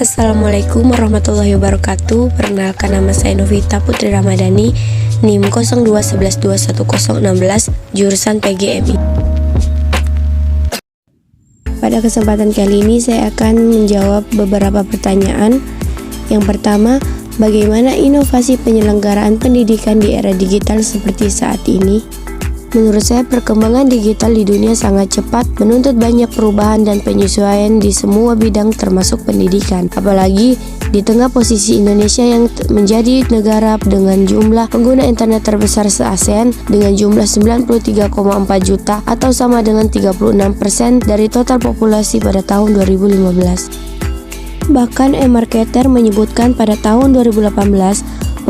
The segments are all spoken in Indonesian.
Assalamualaikum warahmatullahi wabarakatuh. Perkenalkan, nama saya Novita Putri Ramadhani, NIM 0211211016, jurusan PGMI. Pada kesempatan kali ini saya akan menjawab beberapa pertanyaan. Yang pertama, bagaimana inovasi penyelenggaraan pendidikan di era digital seperti saat ini? Menurut saya, perkembangan digital di dunia sangat cepat, menuntut banyak perubahan dan penyesuaian di semua bidang termasuk pendidikan. Apalagi di tengah posisi Indonesia yang menjadi negara dengan jumlah pengguna internet terbesar se-ASEAN dengan jumlah 93,4 juta atau sama dengan 36% dari total populasi pada tahun 2015. Bahkan eMarketer menyebutkan pada tahun 2018,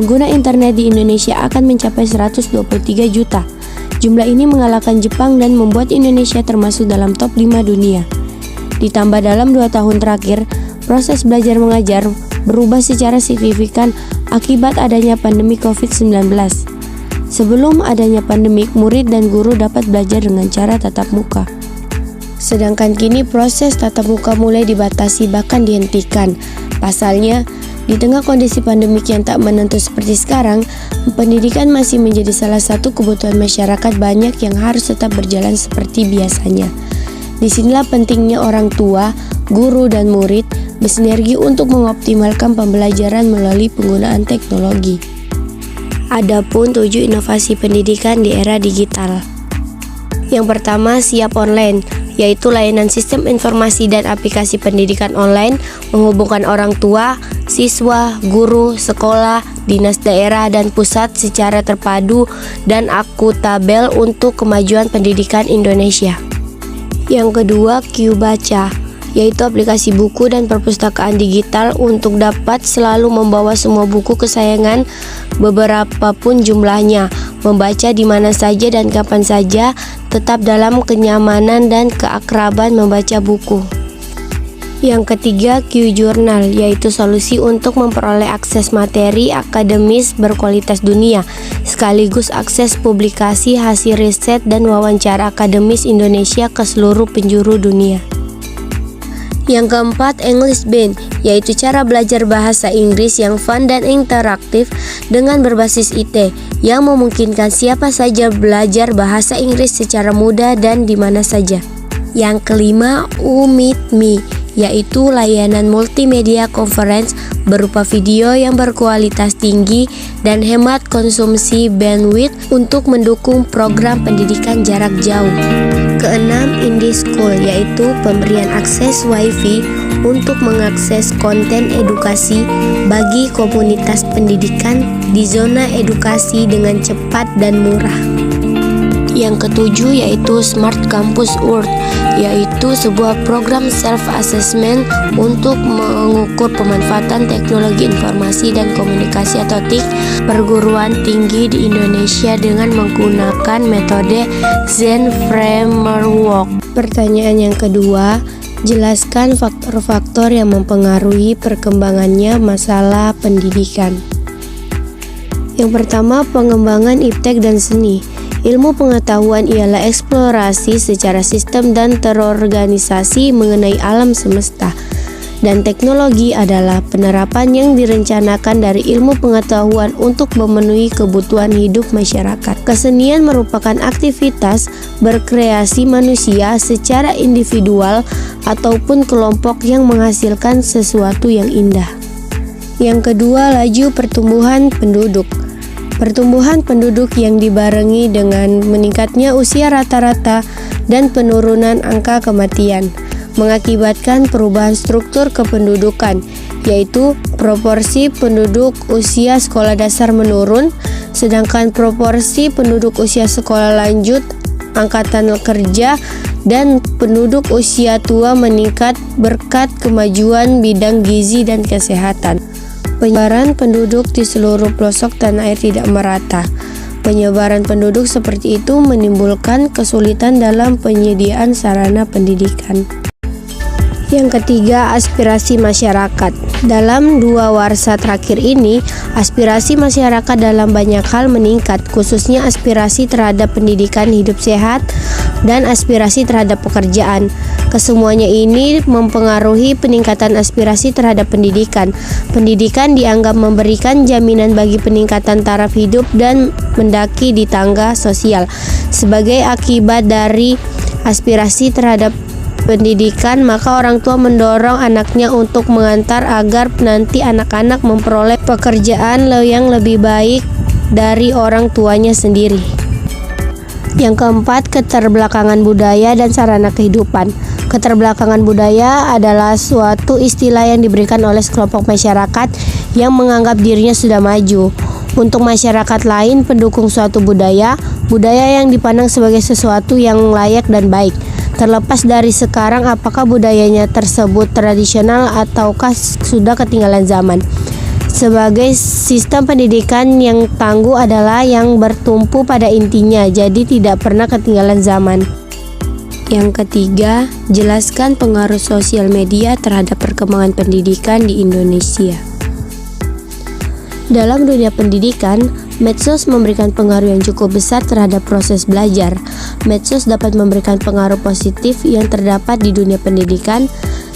pengguna internet di Indonesia akan mencapai 123 juta. Jumlah ini mengalahkan Jepang dan membuat Indonesia termasuk dalam top 5 dunia. Ditambah dalam 2 tahun terakhir, proses belajar mengajar berubah secara signifikan akibat adanya pandemi COVID-19. Sebelum adanya pandemik, murid dan guru dapat belajar dengan cara tatap muka. Sedangkan kini proses tatap muka mulai dibatasi bahkan dihentikan. Pasalnya, di tengah kondisi pandemik yang tak menentu seperti sekarang, pendidikan masih menjadi salah satu kebutuhan masyarakat banyak yang harus tetap berjalan seperti biasanya. Disinilah pentingnya orang tua, guru, dan murid bersinergi untuk mengoptimalkan pembelajaran melalui penggunaan teknologi. Adapun 7 inovasi pendidikan di era digital. Yang pertama, siap online, yaitu layanan sistem informasi dan aplikasi pendidikan online menghubungkan orang tua, siswa, guru, sekolah, dinas daerah, dan pusat secara terpadu dan akuntabel untuk kemajuan pendidikan Indonesia. Yang kedua, QBaca, yaitu aplikasi buku dan perpustakaan digital untuk dapat selalu membawa semua buku kesayangan beberapapun jumlahnya, membaca di mana saja dan kapan saja, tetap dalam kenyamanan dan keakraban membaca buku. Yang ketiga, QJurnal, yaitu solusi untuk memperoleh akses materi akademis berkualitas dunia, sekaligus akses publikasi hasil riset dan wawancara akademis Indonesia ke seluruh penjuru dunia. Yang keempat, English Band, yaitu cara belajar bahasa Inggris yang fun dan interaktif dengan berbasis IT, yang memungkinkan siapa saja belajar bahasa Inggris secara mudah dan di mana saja. Yang kelima, Meet.me, yaitu layanan multimedia conference berupa video yang berkualitas tinggi dan hemat konsumsi bandwidth untuk mendukung program pendidikan jarak jauh. Keenam, IndiSchool, yaitu pemberian akses Wi-Fi untuk mengakses konten edukasi bagi komunitas pendidikan di zona edukasi dengan cepat dan murah. Yang ketujuh yaitu Smart Campus World, yaitu sebuah program self-assessment untuk mengukur pemanfaatan teknologi informasi dan komunikasi atau TIK perguruan tinggi di Indonesia dengan menggunakan metode Zen Framework. Pertanyaan yang kedua, jelaskan faktor-faktor yang mempengaruhi perkembangannya masalah pendidikan. Yang pertama, pengembangan iptek dan seni. Ilmu pengetahuan ialah eksplorasi secara sistem dan terorganisasi mengenai alam semesta, dan teknologi adalah penerapan yang direncanakan dari ilmu pengetahuan untuk memenuhi kebutuhan hidup masyarakat. Kesenian merupakan aktivitas berkreasi manusia secara individual ataupun kelompok yang menghasilkan sesuatu yang indah. Yang kedua, laju pertumbuhan penduduk. Pertumbuhan penduduk yang dibarengi dengan meningkatnya usia rata-rata dan penurunan angka kematian mengakibatkan perubahan struktur kependudukan, yaitu proporsi penduduk usia sekolah dasar menurun, sedangkan proporsi penduduk usia sekolah lanjut, angkatan kerja, dan penduduk usia tua meningkat berkat kemajuan bidang gizi dan kesehatan. Penyebaran penduduk di seluruh pelosok tanah air tidak merata. Penyebaran penduduk seperti itu menimbulkan kesulitan dalam penyediaan sarana pendidikan. Yang ketiga, aspirasi masyarakat. Dalam 2 warsa terakhir ini, aspirasi masyarakat dalam banyak hal meningkat, khususnya aspirasi terhadap pendidikan hidup sehat, dan aspirasi terhadap pekerjaan. Kesemuanya ini mempengaruhi peningkatan aspirasi terhadap pendidikan. Pendidikan dianggap memberikan jaminan bagi peningkatan taraf hidup dan mendaki di tangga sosial. Sebagai akibat dari aspirasi terhadap pendidikan, maka orang tua mendorong anaknya untuk mengantar agar nanti anak-anak memperoleh pekerjaan yang lebih baik dari orang tuanya sendiri. Yang keempat, keterbelakangan budaya dan sarana kehidupan. Keterbelakangan budaya adalah suatu istilah yang diberikan oleh sekelompok masyarakat yang menganggap dirinya sudah maju. Untuk masyarakat lain, pendukung suatu budaya yang dipandang sebagai sesuatu yang layak dan baik. Terlepas dari sekarang apakah budayanya tersebut tradisional ataukah sudah ketinggalan zaman. Sebagai sistem pendidikan yang tangguh adalah yang bertumpu pada intinya, jadi tidak pernah ketinggalan zaman. Yang ketiga, jelaskan pengaruh sosial media terhadap perkembangan pendidikan di Indonesia. Dalam dunia pendidikan, medsos memberikan pengaruh yang cukup besar terhadap proses belajar. Medsos dapat memberikan pengaruh positif yang terdapat di dunia pendidikan,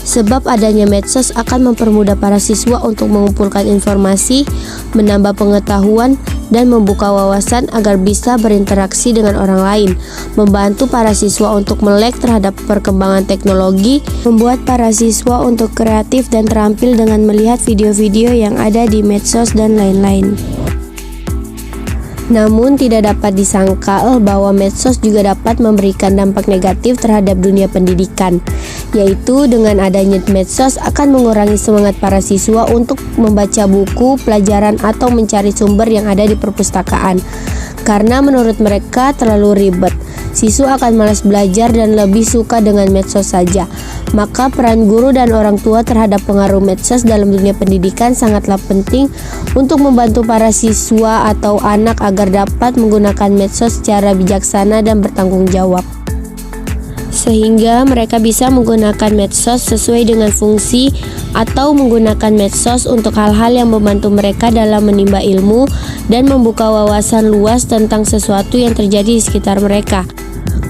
sebab adanya medsos akan mempermudah para siswa untuk mengumpulkan informasi, menambah pengetahuan, dan membuka wawasan agar bisa berinteraksi dengan orang lain, membantu para siswa untuk melek terhadap perkembangan teknologi, membuat para siswa untuk kreatif dan terampil dengan melihat video-video yang ada di medsos dan lain-lain. Namun tidak dapat disangkal bahwa medsos juga dapat memberikan dampak negatif terhadap dunia pendidikan, yaitu dengan adanya medsos akan mengurangi semangat para siswa untuk membaca buku, pelajaran, atau mencari sumber yang ada di perpustakaan. Karena menurut mereka terlalu ribet, siswa akan malas belajar dan lebih suka dengan medsos saja. Maka peran guru dan orang tua terhadap pengaruh medsos dalam dunia pendidikan sangatlah penting untuk membantu para siswa atau anak agar dapat menggunakan medsos secara bijaksana dan bertanggung jawab, sehingga mereka bisa menggunakan medsos sesuai dengan fungsi atau menggunakan medsos untuk hal-hal yang membantu mereka dalam menimba ilmu dan membuka wawasan luas tentang sesuatu yang terjadi di sekitar mereka.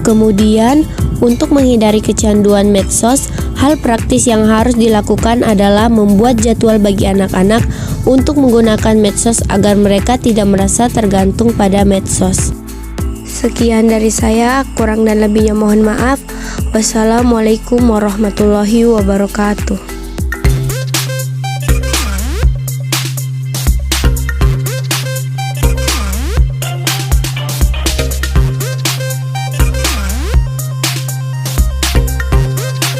Kemudian, untuk menghindari kecanduan medsos, hal praktis yang harus dilakukan adalah membuat jadwal bagi anak-anak untuk menggunakan medsos agar mereka tidak merasa tergantung pada medsos. Sekian dari saya, kurang dan lebihnya mohon maaf. Wassalamualaikum warahmatullahi wabarakatuh.